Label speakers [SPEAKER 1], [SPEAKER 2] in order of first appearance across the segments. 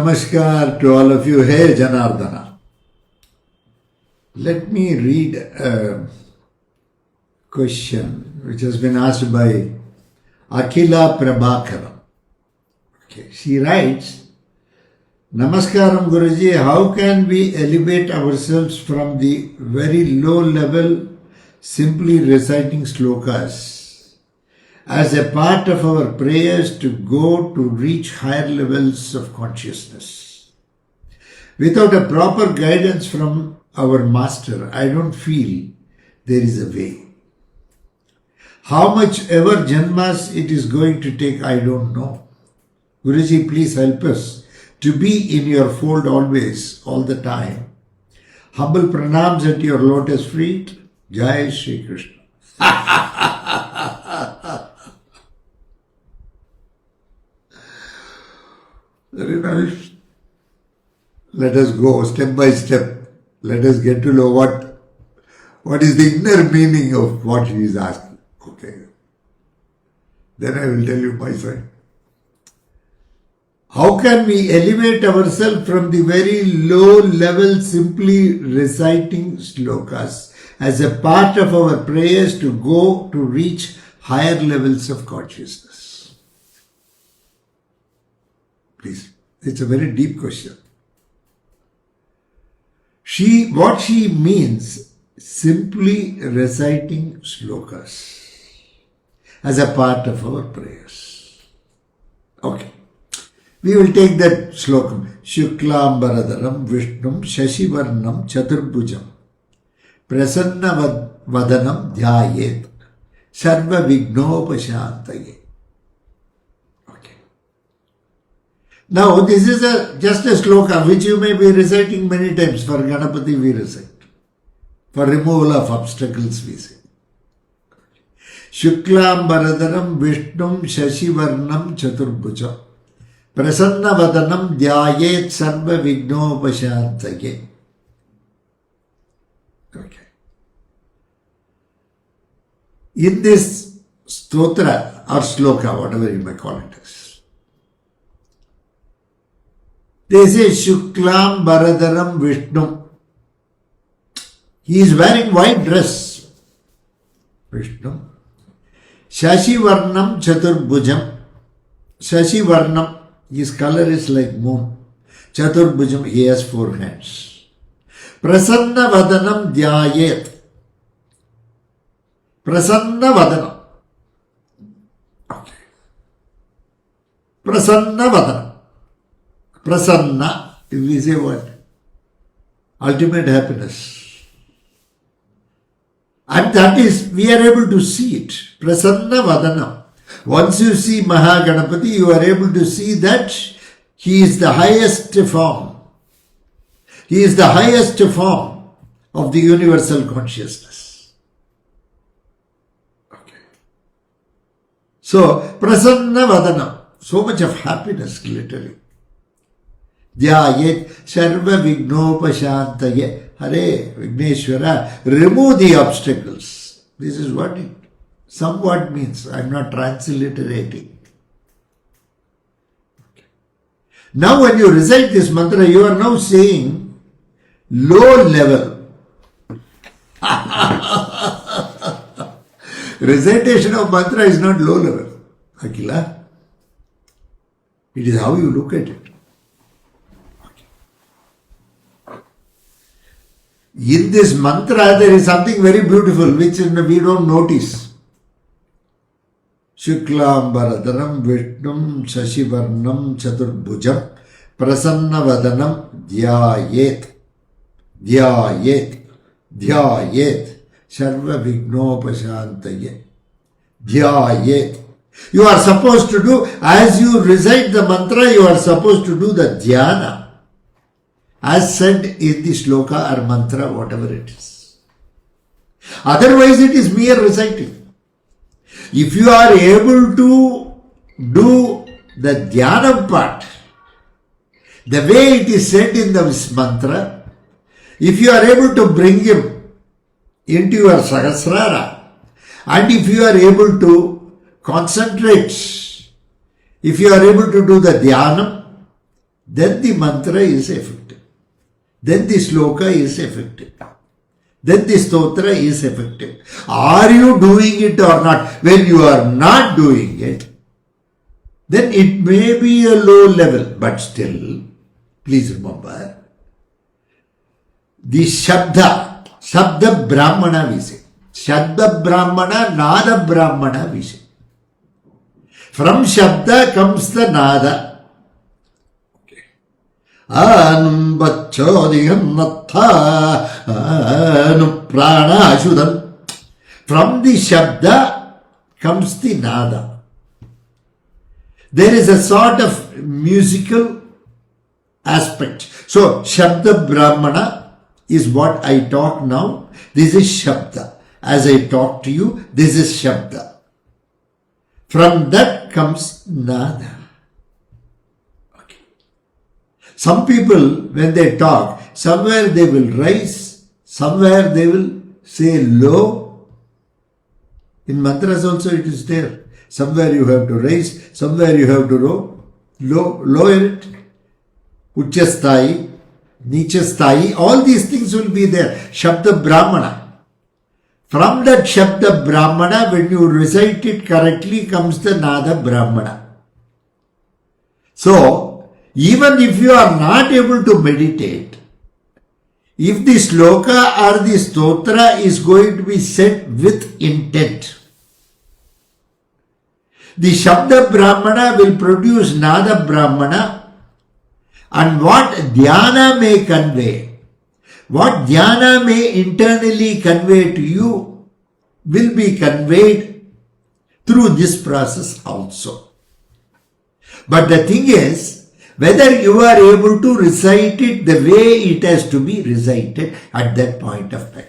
[SPEAKER 1] Namaskar to all of you. Hey Janardana. Let me read a question which has been asked by Akhila Prabhakaram. Okay, she writes, Namaskaram Guruji, how can we elevate ourselves from the very low level simply reciting slokas as a part of our prayers to go to reach higher levels of consciousness? Without a proper guidance from our master, I don't feel there is a way. How much ever janmas it is going to take, I don't know. Guruji, please help us to be in your fold always, all the time. Humble pranams at your lotus feet. Jai Shri Krishna. Very nice. Let us go step by step. Let us get to know what is the inner meaning of what he is asking. Okay. Then I will tell you my side. How can we elevate ourselves from the very low level simply reciting slokas as a part of our prayers to go to reach higher levels of consciousness? Please, it's a very deep question. What she means, simply reciting slokas as a part of our prayers. Okay. We will take that slokam. Shuklam Baradaram Vishnum Shashivarnam Chaturbhujam Prasanna Vadanam Dhyayet Sarva Vignopashantaye. Okay. Now this is just a sloka which you may be reciting many times. For Ganapati we recite. For removal of obstacles we say. Shuklam Baradaram Vishnum Shashivarnam Chaturbhujam Prasanna Vadanam Dhyayet Sarva Vignopashantaye. Okay. In this stotra or sloka, whatever you may call it as, they say Shuklam Baradaram Vishnu. He is wearing white dress. Vishnu. Shashivarnam Chaturbhujam. Shashivarnam. His color is like moon. Chaturbhujam, he has 4 hands. Prasanna Vadanam Dhyayet. Prasanna Vadanam. Okay. Prasanna Vadanam. Prasanna, if we say what? Ultimate happiness. And that is, we are able to see it. Prasanna Vadanam. Once you see Mahaganapati, you are able to see that he is the highest form. He is the highest form of the universal consciousness. Okay. So, Prasanna Vadanam, so much of happiness, literally. Dhyayet Sarva Vignopashantaye. Hare Vigneshwara, remove the obstacles. This is what it somewhat means. I am not transliterating. Okay. Now when you recite this mantra, you are now saying low level. Recitation of mantra is not low level, Akhila. It is how you look at it. In this mantra, there is something very beautiful which we don't notice. Shuklam Baradaram Vishnum Shashivarnam Chaturbhujam Prasanna Vadanam Dhyayet Dhyayet Dhyayet Sarva Vignopashantaye. Dhyayet. You are supposed to do, as you recite the mantra, you are supposed to do the dhyana as said in the sloka or mantra, whatever it is. Otherwise it is mere reciting. If you are able to do the dhyana part, the way it is said in this mantra, if you are able to bring him into your Sahasrara, and if you are able to concentrate, if you are able to do the dhyanam, then the mantra is effective. Then the sloka is effective. Then the stotra is effective. Are you doing it or not? When you are not doing it, then it may be a low level, but still, please remember, the Shabda Brahmana we say. Shabda Brahmana, Nada Brahmana we say. From Shabda comes the Nada. Anum Bacchodiham Natha Anum Prana Ashudan. From the Shabda comes the Nada. There is a sort of musical aspect. So, Shabda Brahmana is what I talk now. This is Shabda. As I talk to you, this is Shabda. From that comes Nada. Okay. Some people, when they talk, somewhere they will rise, somewhere they will say low. In mantras also it is there. Somewhere you have to raise, somewhere you have to lower it. Uchasthai, Nichasthai, all these things will be there. Shabda Brahmana. From that Shabda Brahmana, when you recite it correctly, comes the Nada Brahmana. So, even if you are not able to meditate, if the sloka or the stotra is going to be said with intent, the Shabda Brahmana will produce Nada Brahmana, and what dhyana may convey, what dhyana may internally convey to you will be conveyed through this process also. But the thing is, whether you are able to recite it the way it has to be recited at that point of time.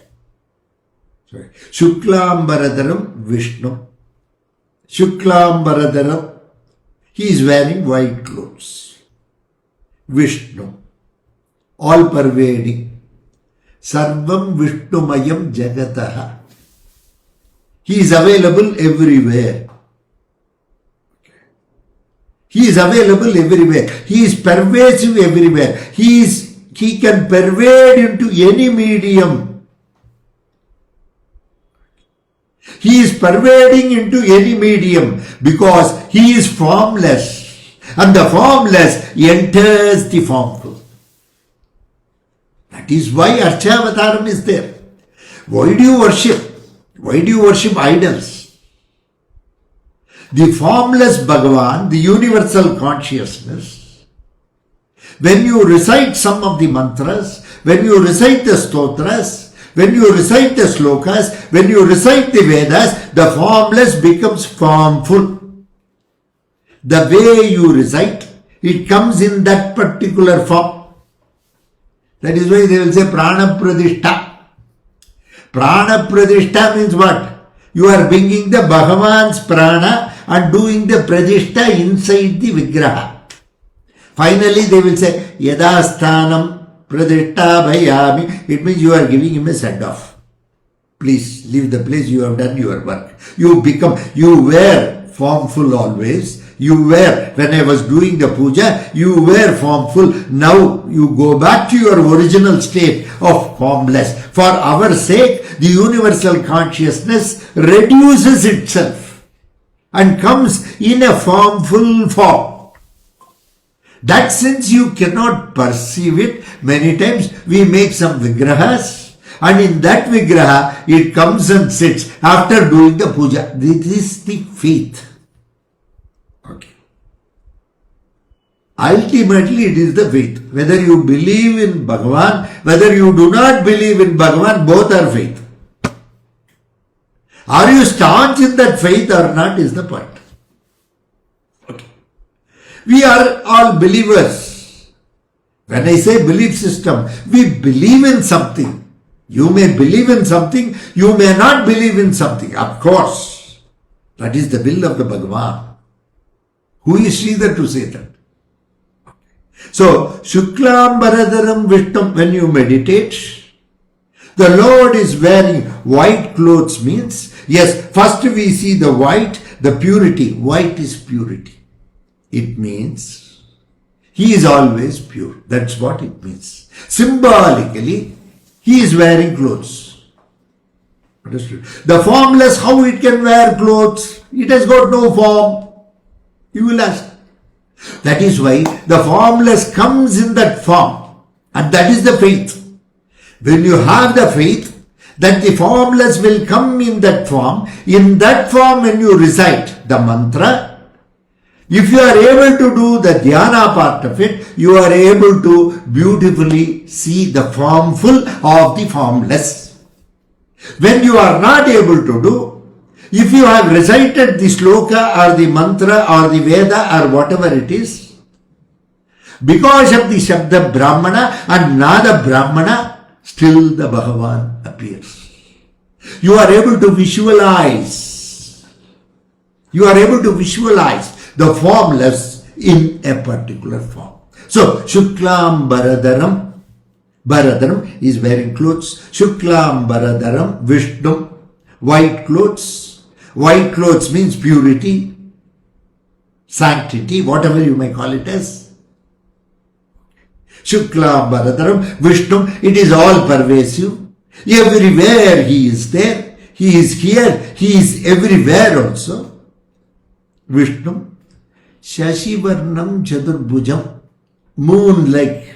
[SPEAKER 1] Shuklambaradaram Vishnu. Shuklambaradaram, he is wearing white clothes. Vishnu, all pervading. Sarvam Vishnumayam Jagataha. He is available everywhere. He is available everywhere. He is pervasive everywhere. He can pervade into any medium. He is pervading into any medium because he is formless. And the formless enters the formful. That is why Archavataram is there. Why do you worship? Why do you worship idols? The formless Bhagavan, the universal consciousness, when you recite some of the mantras, when you recite the stotras, when you recite the slokas, when you recite the Vedas, the formless becomes formful. The way you recite, it comes in that particular form. That is why they will say Prana Pradishta. Prana Pradishta means what? You are bringing the Bhagavan's Prana and doing the Pradishta inside the Vigraha. Finally they will say Yadasthanam Pradishta Bhayami. It means you are giving him a send-off. Please leave the place, you have done your work. You were formful always. You were, when I was doing the puja, you were formful. Now you go back to your original state of formless. For our sake, the universal consciousness reduces itself and comes in a formful form. That since you cannot perceive it, many times we make some vigrahas, and in that vigraha it comes and sits after doing the puja. This is the faith. Okay. Ultimately it is the faith. Whether you believe in Bhagavan, whether you do not believe in Bhagavan, both are faith. Are you staunch in that faith or not is the point. Okay. We are all believers. When I say belief system, we believe in something. You may believe in something, you may not believe in something. Of course, that is the will of the Bhagavan. Who is Sridhar to say that? So, Shuklam Bharadaram Vishtam, when you meditate, the Lord is wearing white clothes means, yes, first we see the white, the purity. White is purity. It means He is always pure. That's what it means. Symbolically, he is wearing clothes. Understood? The formless, how it can wear clothes? It has got no form. You will ask. That is why the formless comes in that form. And that is the faith. When you have the faith that the formless will come in that form when you recite the mantra, if you are able to do the dhyana part of it, you are able to beautifully see the formful of the formless. When you are not able to do, if you have recited the sloka or the mantra or the Veda or whatever it is, because of the Shabda Brahmana and Nada Brahmana, still the Bhagavan appears. You are able to visualize. You are able to visualize the formless in a particular form. So, Shuklam Baradaram. Baradaram is wearing clothes. Shuklam Baradaram Vishnu. White clothes. White clothes means purity, sanctity, whatever you may call it as. Shuklam Baradaram Vishnu. It is all pervasive. Everywhere he is there. He is here. He is everywhere also. Vishnu. Shashivarnam Chaturbhujam. Moon-like.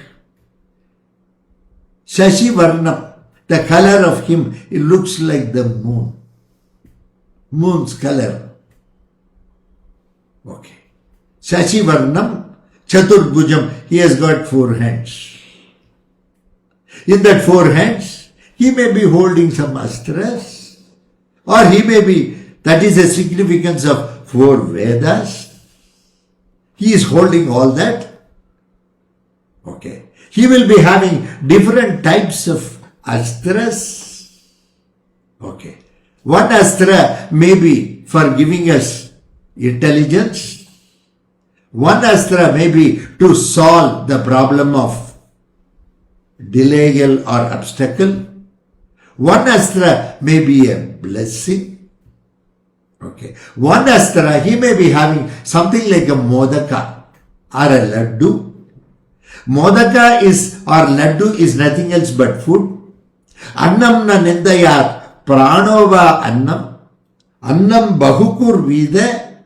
[SPEAKER 1] Shashivarnam. The color of him, it looks like the moon. Moon's color. Okay. Shashivarnam Chaturbhujam. He has got 4 hands. In that 4 hands, he may be holding some astras, or he may be, that is the significance of 4 Vedas. He is holding all that. Okay. He will be having different types of astras. Okay. One astra may be for giving us intelligence. One astra may be to solve the problem of delay or obstacle. One astra may be a blessing. Okay. One astra, he may be having something like a modaka or a laddu. Modaka is or laddu is nothing else but food. Annam na nindayat pranova annam. Annam bahukur vide.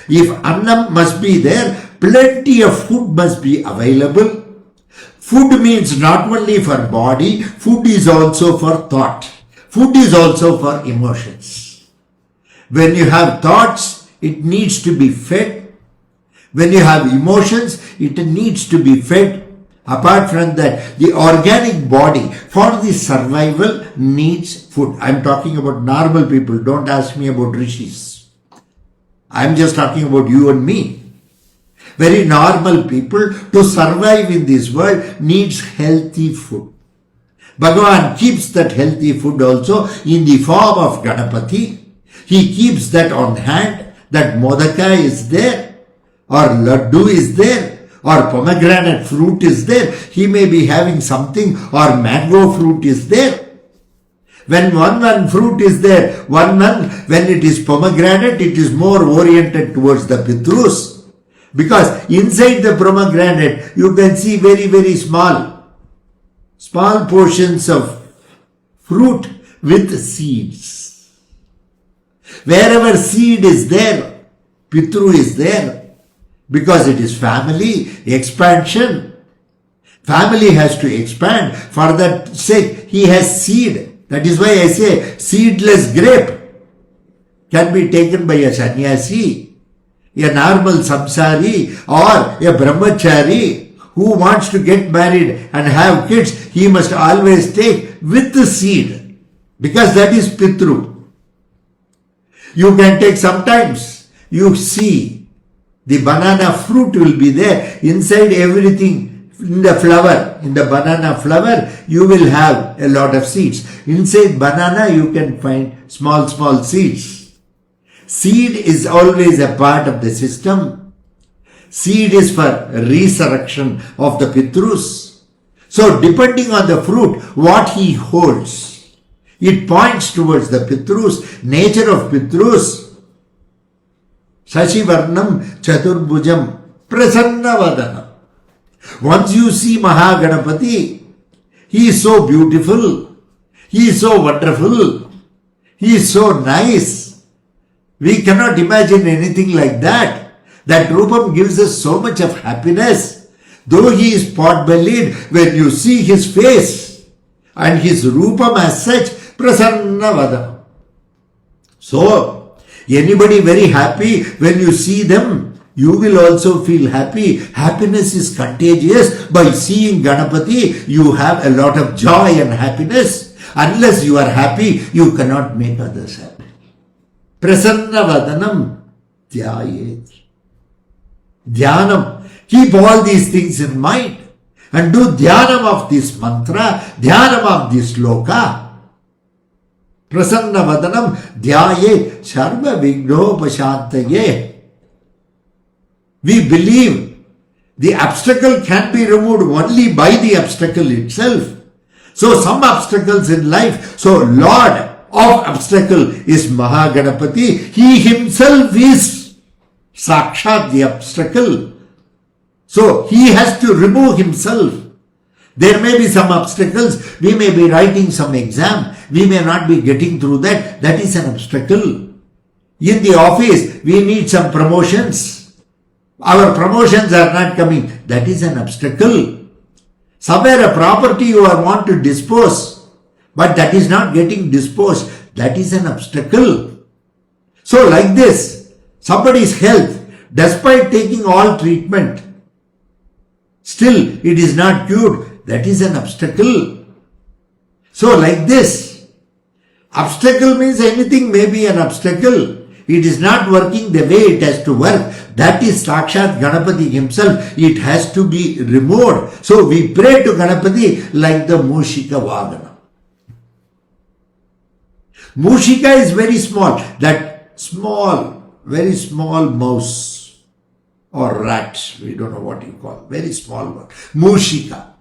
[SPEAKER 1] If annam must be there, plenty of food must be available. Food means not only for body, food is also for thought. Food is also for emotions. When you have thoughts, it needs to be fed. When you have emotions, it needs to be fed. Apart from that, the organic body for the survival needs food. I'm talking about normal people. Don't ask me about rishis. I'm just talking about you and me. Very normal people to survive in this world needs healthy food. Bhagavan keeps that healthy food also in the form of Ganapati. He keeps that on hand. That modaka is there, or laddu is there, or pomegranate fruit is there. He may be having something, or mango fruit is there. When one fruit is there, when it is pomegranate, it is more oriented towards the Pitrus. Because inside the pomegranate, you can see very, very small portions of fruit with seeds. Wherever seed is there, Pitru is there. Because it is family, expansion. Family has to expand. For that sake, he has seed. That is why I say, seedless grape can be taken by a sannyasi, a normal samsari, or a brahmachari who wants to get married and have kids. He must always take with the seed, because that is Pitru. You can take sometimes, you see, the banana fruit will be there. Inside everything, in the flower, in the banana flower, you will have a lot of seeds. Inside banana, you can find small seeds. Seed is always a part of the system. Seed is for resurrection of the Pitrus. So depending on the fruit, what he holds, it points towards the Pitrus, nature of Pitrus. Sashivarnam Chaturbhujam Prasannavadana. Once you see Mahaganapati, he is so beautiful, he is so wonderful, he is so nice. We cannot imagine anything like that. That Rupam gives us so much of happiness. Though he is pot-bellied, when you see his face and his Rupam as such, Prasanna Vadam. So, anybody very happy, when you see them, you will also feel happy. Happiness is contagious. By seeing Ganapati, you have a lot of joy and happiness. Unless you are happy, you cannot make others happy. Prasanna Vadanam Dhyayet. Dhyanam. Keep all these things in mind and do dhyanam of this mantra, dhyanam of this loka. Prasanna Vadanam Dhyaye Sarva Vignopashantaye. We believe the obstacle can be removed only by the obstacle itself. So some obstacles in life, so Lord of obstacle is Mahaganapati. He himself is Sakshat, the obstacle. So he has to remove himself. There may be some obstacles. We may be writing some exam. We may not be getting through that. That is an obstacle. In the office, we need some promotions. Our promotions are not coming. That is an obstacle. Somewhere a property you want to dispose, but that is not getting disposed. That is an obstacle. So like this, somebody's health, despite taking all treatment, still it is not cured. That is an obstacle. So like this, obstacle means anything may be an obstacle. It is not working the way it has to work. That is Sakshat Ganapati himself. It has to be removed. So we pray to Ganapati like the Mushika Vagana. Mushika is very small. That small, very small mouse or rat. We don't know what you call. Very small one. Mushika.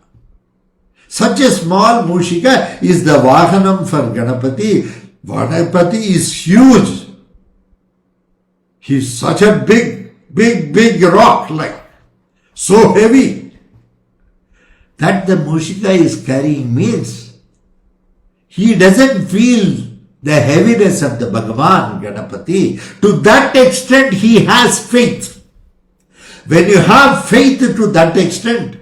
[SPEAKER 1] Such a small Mushika is the Vahanam for Ganapati. Ganapati is huge. He is such a big rock, like so heavy that the Mushika is carrying means he doesn't feel the heaviness of the Bhagavan Ganapati. To that extent he has faith. When you have faith to that extent,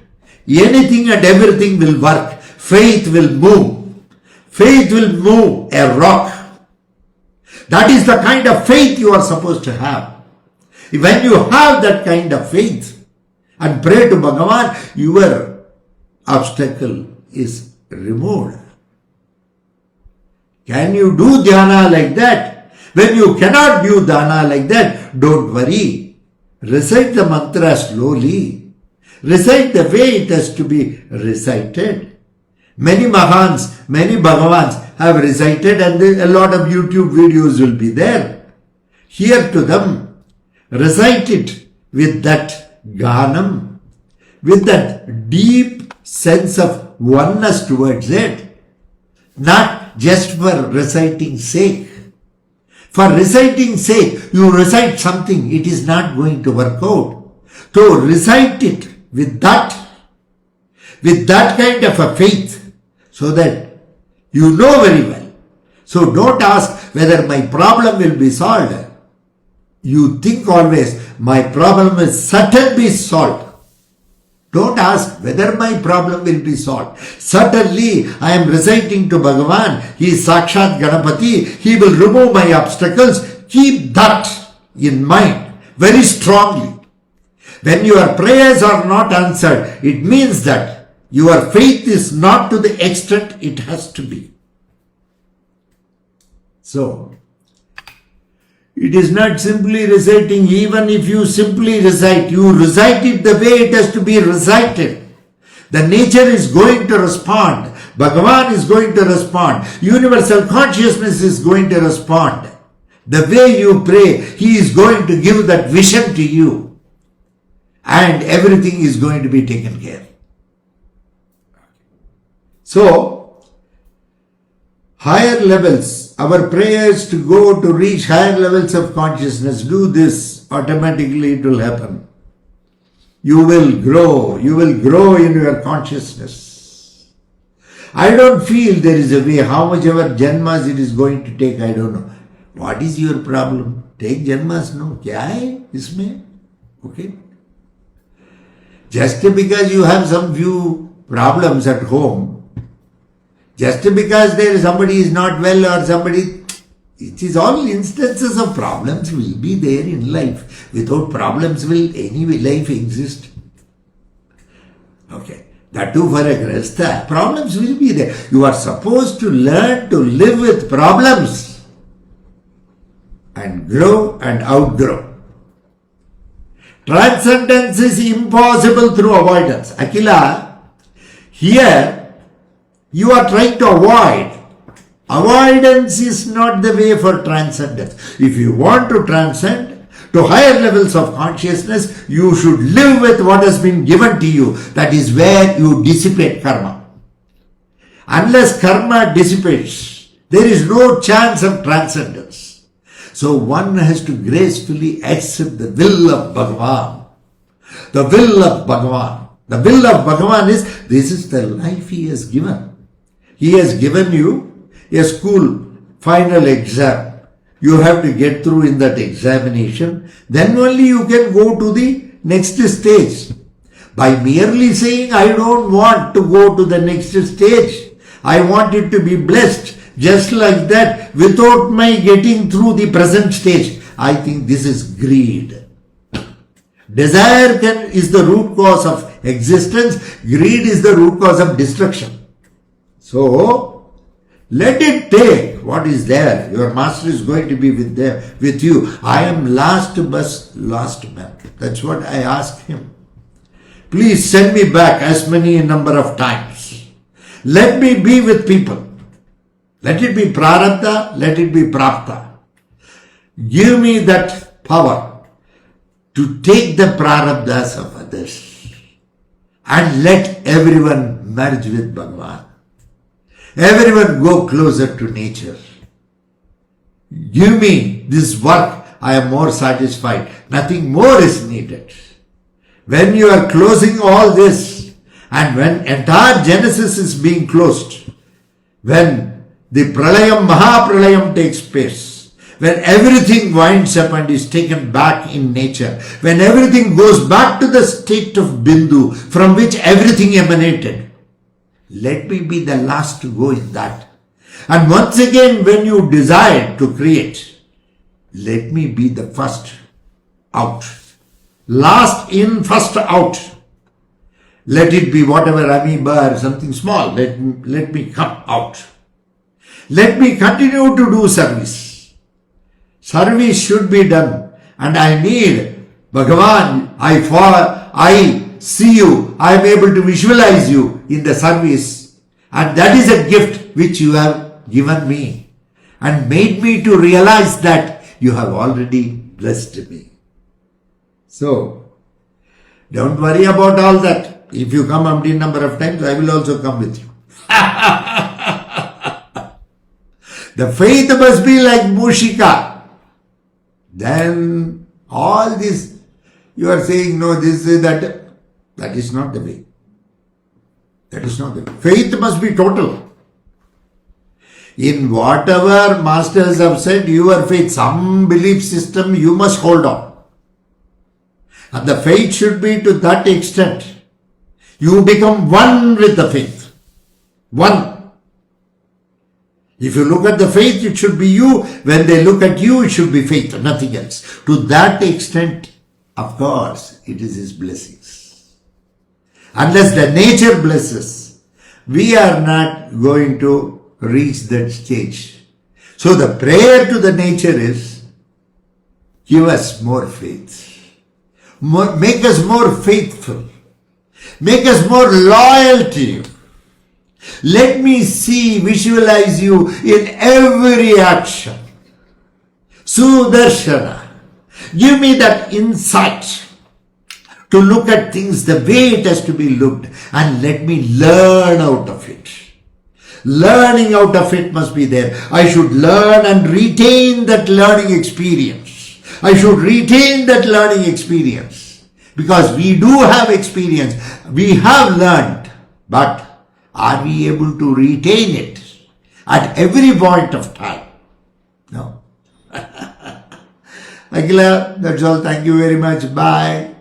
[SPEAKER 1] anything and everything will work. Faith will move. Faith will move a rock. That is the kind of faith you are supposed to have. When you have that kind of faith and pray to Bhagavan, your obstacle is removed. Can you do dhyana like that? When you cannot do dhyana like that, don't worry. Recite the mantra slowly. Recite the way it has to be recited. Many Mahans, many Bhagavans have recited, and a lot of YouTube videos will be there. Hear to them, recite it with that Ganam, with that deep sense of oneness towards it, not just for reciting sake. For reciting sake, you recite something, it is not going to work out. So recite it with that kind of a faith, so that you know very well. So don't ask whether my problem will be solved. You think always, my problem is certainly solved. Don't ask whether my problem will be solved. Certainly, I am reciting to Bhagavan. He is Sakshat Ganapati. He will remove my obstacles. Keep that in mind very strongly. When your prayers are not answered, it means that your faith is not to the extent it has to be. So, it is not simply reciting. Even if you simply recite, you recite it the way it has to be recited. The nature is going to respond. Bhagavan is going to respond. Universal consciousness is going to respond. The way you pray, he is going to give that vision to you. And everything is going to be taken care of. So, higher levels, our prayers to go to reach higher levels of consciousness, do this, automatically it will happen. you will grow. You will grow in your consciousness. I don't feel there is a way. How much ever janmas it is going to take, I don't know. What is your problem? Take janmas, no? Kya hai isme? Okay. Just because you have some few problems at home, just because somebody is not well or somebody, it is all instances of problems will be there in life. Without problems will any life exist? Okay. That too for a grasta, problems will be there. You are supposed to learn to live with problems and grow and outgrow. Transcendence is impossible through avoidance. Akila, here you are trying to avoid. Avoidance is not the way for transcendence. If you want to transcend to higher levels of consciousness, you should live with what has been given to you. That is where you dissipate karma. Unless karma dissipates, there is no chance of transcendence. So one has to gracefully accept the will of Bhagavan. The will of Bhagavan. The will of Bhagavan is, this is the life he has given. He has given you a school final exam. You have to get through in that examination. Then only you can go to the next stage. By merely saying, I don't want to go to the next stage, I want it to be blessed, just like that, without my getting through the present stage, I think this is greed. Desire is the root cause of existence. Greed is the root cause of destruction. So, let it take what is there. Your master is going to be with you. I am last bus, last man. That's what I asked him. Please send me back as many number of times. Let me be with people. Let it be prarabdha, let it be prapta. Give me that power to take the prarabdhas of others and let everyone merge with Bhagavan. Everyone go closer to nature. Give me this work, I am more satisfied. Nothing more is needed. When you are closing all this and when entire Genesis is being closed, when the pralayam, mahapralayam takes place, when everything winds up and is taken back in nature, when everything goes back to the state of Bindu from which everything emanated, let me be the last to go in that. And once again, when you decide to create, let me be the first out. Last in, first out. Let it be whatever amoeba or something small. Let me come out. Let me continue to do service. Service should be done. And I need Bhagavan. I see you. I am able to visualize you in the service. And that is a gift which you have given me. And made me to realize that you have already blessed me. So, don't worry about all that. If you come umpteen number of times, I will also come with you. The faith must be like Mushika. Then all this, you are saying, no, this is that. That is not the way. That is not the way. Faith must be total. In whatever masters have said, your faith, some belief system, you must hold on. And the faith should be to that extent. You become one with the faith. One. If you look at the faith, it should be you. When they look at you, it should be faith, nothing else. To that extent, of course, it is His blessings. Unless the nature blesses, we are not going to reach that stage. So the prayer to the nature is, give us more faith. Make us more faithful. Make us more loyal to you. Let me see, visualize you in every action. Sudarshana. Give me that insight to look at things the way it has to be looked and let me learn out of it. Learning out of it must be there. I should learn and retain that learning experience. I should retain that learning experience. Because we do have experience, we have learned, but are we able to retain it at every point of time? No. Akhila, that's all. Thank you very much. Bye.